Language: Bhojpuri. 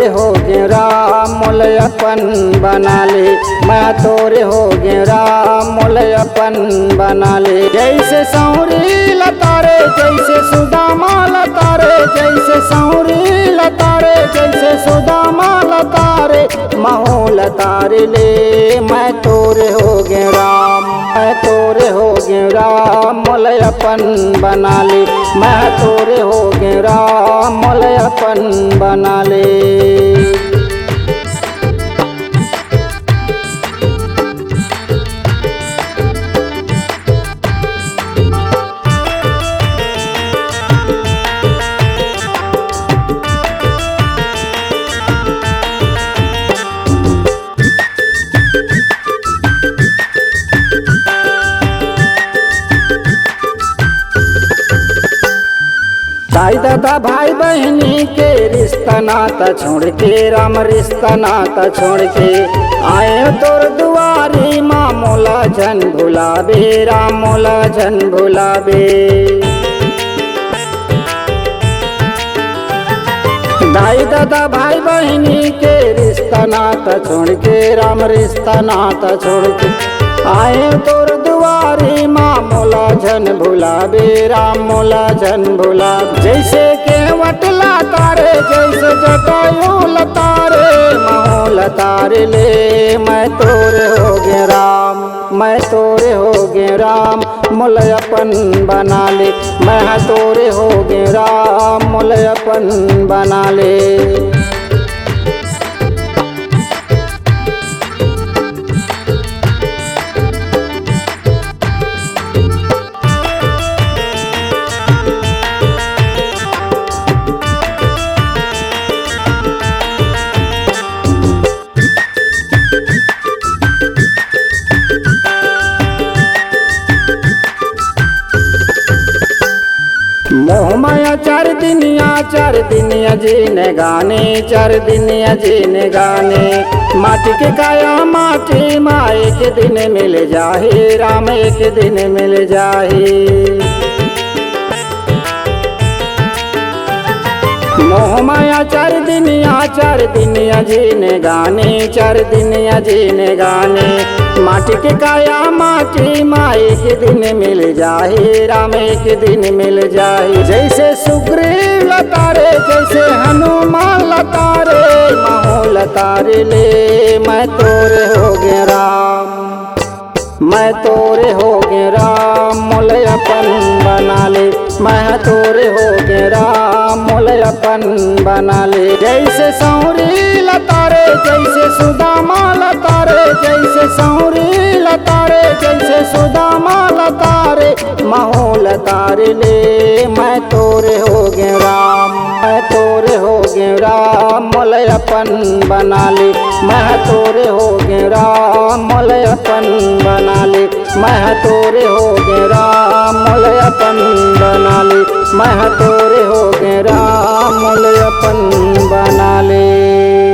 तोरे हो गे राम मोल अपन बना ले, मैं तोरे हो गे राम मोल अपन बना ले। जैसे सौरी लतारे जैसे सुदामा लतारे, जैसे सौरी लतारे जैसे सुदामा लतारे, महू लतारे ले मैं तोरे हो गे राम, मैं तोरे हो गे राम मोल अपन बना ले, मैं तोरे हो गे राम मोल अपन बना ले। ताई दादा भाई बहनी के रिश्ता नाता छोड़ के राम रिश्ता नाता छोड़ के आए तोर दुआरी माँ मोला जन भुलाबे राम मोला जन भुलाबे। दाई दादा भाई बहनी के रिश्ता नाता छोड़ के राम रिश्ता नाता छोड़ के आए तोर दुआरी माँ मोला जन भुलाबे राम मोला जन भुलाबे। जैसे केवट लतारे जैसे जटायु लतारे, महू लतारे ले मैं तोरे हो गे राम, मैं तोरे हो गे राम मोल अपन बना ले, मैं तोरे हो गे राम मोल अपन बना ले। मोह माया चार दिनिया जीने गाने, चार दिनिया जीने गाने। माटी के काया माटी माँ एक दिन मिल जाहे राम एक दिन मिल जाहे। मोह माया चार दिनिया जीने गाने, चार दिनिया जीने गाने। माटी के काया माटी माँ एक दिन मिल जाहे राम एक दिन मिल जाहे। जैसे सुग्रीव लतारे जैसे हनुमान लतारे, महू लतारे ले मैं तोरे हो गे राम, मैं तोरे हो गे राम मोल अपन बना ले, मैं तोरे हो गे राम मोल अपन बना ले। जैसे सौरी लतारे जैसे सुदामा लतारे, जैसे सौरी लतारे जैसे सुदामा लतारे, महू लतारे ले मैं तोरे हो गे राम, मैं तोरे हो गे राम मोल अपन बना ले, मैं तोरे हो गे राम मोल अपन बना ले, मैं तोरे हो गे राम मोल अपन बना ले, मैं तोरे हो गे राम मोल अपन बना ले।